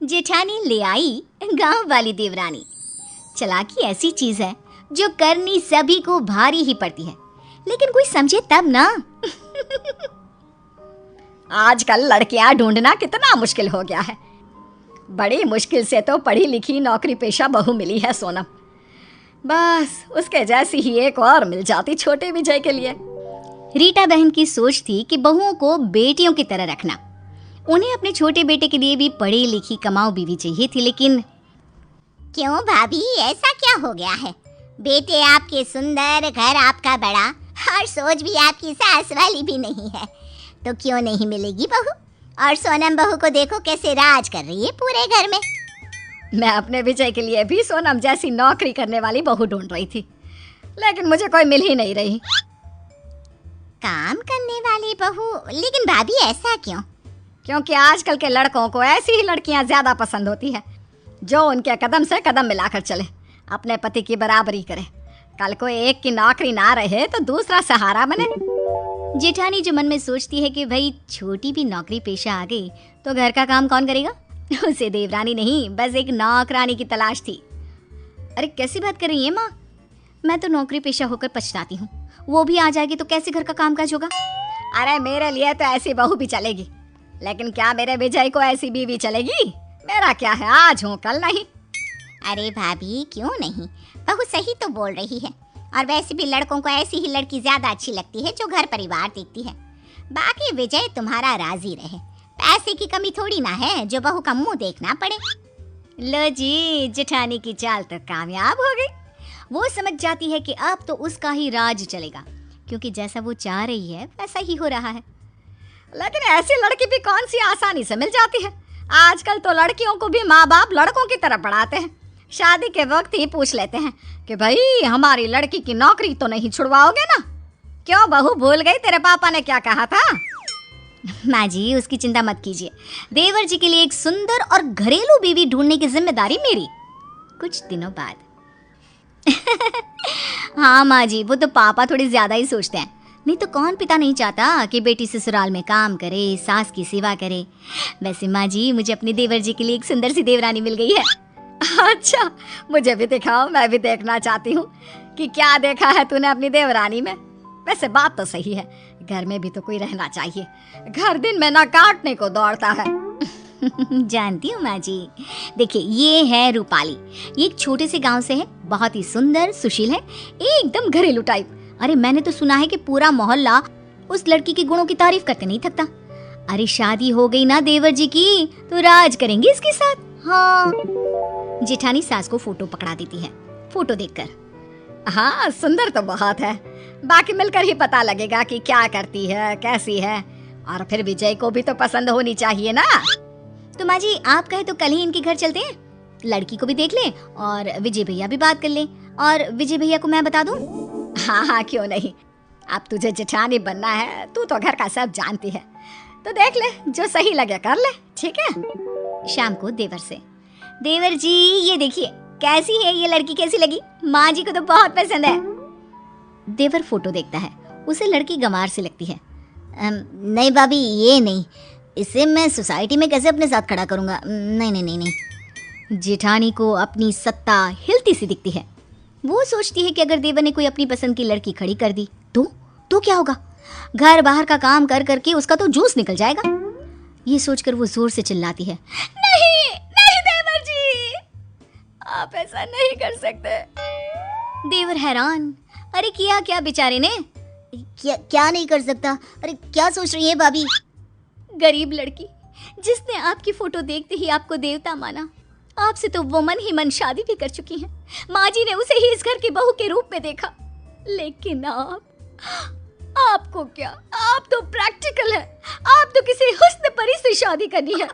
जेठानी ले आई गांव वाली देवरानी। चालाकी ऐसी चीज है जो करनी सभी को भारी ही पड़ती है, लेकिन कोई समझे तब ना। आजकल लड़कियां ढूंढना कितना मुश्किल हो गया है। बड़ी मुश्किल से तो पढ़ी लिखी नौकरी पेशा बहू मिली है सोनम। बस उसके जैसी ही एक और मिल जाती छोटे विजय के लिए। रीटा बहन की सोच थी कि बहुओं को बेटियों की तरह रखना। उन्हें अपने छोटे बेटे के लिए भी पढ़ी लिखी कमाऊ बीवी चाहिए थी, लेकिन क्यों भाभी, ऐसा क्या हो गया है? बेटे आपके सुंदर, घर आपका बड़ा, और सोच भी आपकी सास वाली भी नहीं है, तो क्यों नहीं मिलेगी बहू? और सोनम बहू को देखो कैसे राज कर रही है पूरे घर में। मैं अपने विजय के लिए भी सोनम जैसी नौकरी करने वाली बहू ढूंढ रही थी, लेकिन मुझे कोई मिल ही नहीं रही। काम करने वाली बहू? लेकिन भाभी ऐसा क्यों? क्योंकि आजकल के लड़कों को ऐसी ही लड़कियां ज्यादा पसंद होती है जो उनके कदम से कदम मिलाकर चले, अपने पति की बराबरी करे। कल को एक की नौकरी ना रहे तो दूसरा सहारा बने। जेठानी जो मन में सोचती है कि भाई छोटी भी नौकरी पेशा आ गई तो घर का काम कौन करेगा, उसे देवरानी नहीं बस एक नौकरानी की तलाश थी। अरे कैसी बात कर रही है माँ, मैं तो नौकरी पेशा होकर पछताती हूँ। वो भी आ जाएगी तो कैसे घर का कामकाज होगा? अरे मेरे लिए तो ऐसी बहू भी चलेगी, लेकिन क्या मेरे विजय को ऐसी बीवी चलेगी? मेरा क्या है, आज हूँ कल नहीं। अरे भाभी क्यों नहीं, बहू सही तो बोल रही है। और वैसे भी लड़कों को ऐसी ही लड़की ज्यादा अच्छी लगती है जो घर परिवार देखती है। बाकी विजय तुम्हारा राजी रहे, पैसे की कमी थोड़ी ना है जो बहू का मुंह देखना पड़े। लो जी, जेठानी की चाल तो कामयाब हो गई। वो समझ जाती है कि अब तो उसका ही राज चलेगा, क्योंकि जैसा वो चाह रही है वैसा ही हो रहा है। लेकिन ऐसी लड़की भी कौन सी आसानी से मिल जाती है। आजकल तो लड़कियों को भी माँ बाप लड़कों की तरह पढ़ाते हैं। शादी के वक्त ही पूछ लेते हैं कि भाई हमारी लड़की की नौकरी तो नहीं छुड़वाओगे ना? क्यों बहू, भूल गई तेरे पापा ने क्या कहा था? माँ जी उसकी चिंता मत कीजिए, देवर जी के लिए एक सुंदर और घरेलू बीवी ढूंढने की जिम्मेदारी मेरी, कुछ दिनों बाद। हाँ माँ जी, वो तो पापा थोड़ी ज्यादा ही सोचते हैं, नहीं तो कौन पिता नहीं चाहता कि बेटी ससुराल में काम करे, सास की सेवा करे। वैसे माँ जी मुझे अपने देवर जी के लिए एक सुंदर सी देवरानी मिल गई है। अच्छा, मुझे भी दिखाओ, मैं भी देखना चाहती हूँ कि क्या देखा है तूने अपनी देवरानी में। वैसे बात तो सही है, घर में भी तो कोई रहना चाहिए। घर दिन में ना काटने को दौड़ता है। जानती हूँ माँ जी। देखिए ये है रूपाली, ये एक छोटे से गांव से है, बहुत ही सुंदर सुशील है, एकदम घरेलू टाइप। अरे मैंने तो सुना है कि पूरा मोहल्ला उस लड़की के गुणों की तारीफ करते नहीं थकता। अरे शादी हो गई ना देवर जी की तो राज करेंगे इसके साथ। हाँ। जेठानी सास को फोटो पकड़ा देती है, फोटो देखकर। हाँ सुंदर तो बहुत है, बाकी मिलकर ही पता लगेगा कि क्या करती है, कैसी है। और फिर विजय को भी तो पसंद होनी चाहिए ना। तो माँ जी आप कहे तो कल ही इनके घर चलते हैं, लड़की को भी देख लें और विजय भैया भी बात कर लें, और विजय भैया को मैं बता दूं। हाँ हाँ क्यों नहीं, अब तुझे जेठानी बनना है, तू तो घर का सब जानती है, तो देख ले, जो सही लगे कर ले, ठीक है। शाम को देवर से, देवर जी ये देखिए कैसी है ये लड़की, कैसी लगी? माँ जी को तो बहुत पसंद है। देवर फोटो देखता है, उसे लड़की गंवार से लगती है। नहीं भाभी ये नहीं, इसे मैं सोसाइटी में कैसे अपने साथ खड़ा करूंगा? नहीं नहीं नहीं नहीं। जेठानी को अपनी सत्ता हिलती सी दिखती है। वो सोचती है कि अगर देवर ने कोई अपनी पसंद की लड़की खड़ी कर दी तो क्या होगा? घर बाहर का काम कर करके उसका तो जूस निकल जाएगा। ये सोचकर वो जोर से चिल्लाती है, नहीं नहीं देवर जी, आप ऐसा नहीं कर सकते। देवर हैरान, अरे किया क्या बेचारे ने? क्या नहीं कर सकता? अरे क्या सोच रही है भाभी? गरीब लड़की जिसने आपकी फोटो देखते ही आपको देवता माना, आपसे तो वो मन ही मन शादी भी कर चुकी हैं। माँ जी ने उसे ही इस घर की बहू के रूप में देखा, लेकिन आपको क्या, आप तो प्रैक्टिकल है, आप तो किसी हुस्न परी से शादी करनी है।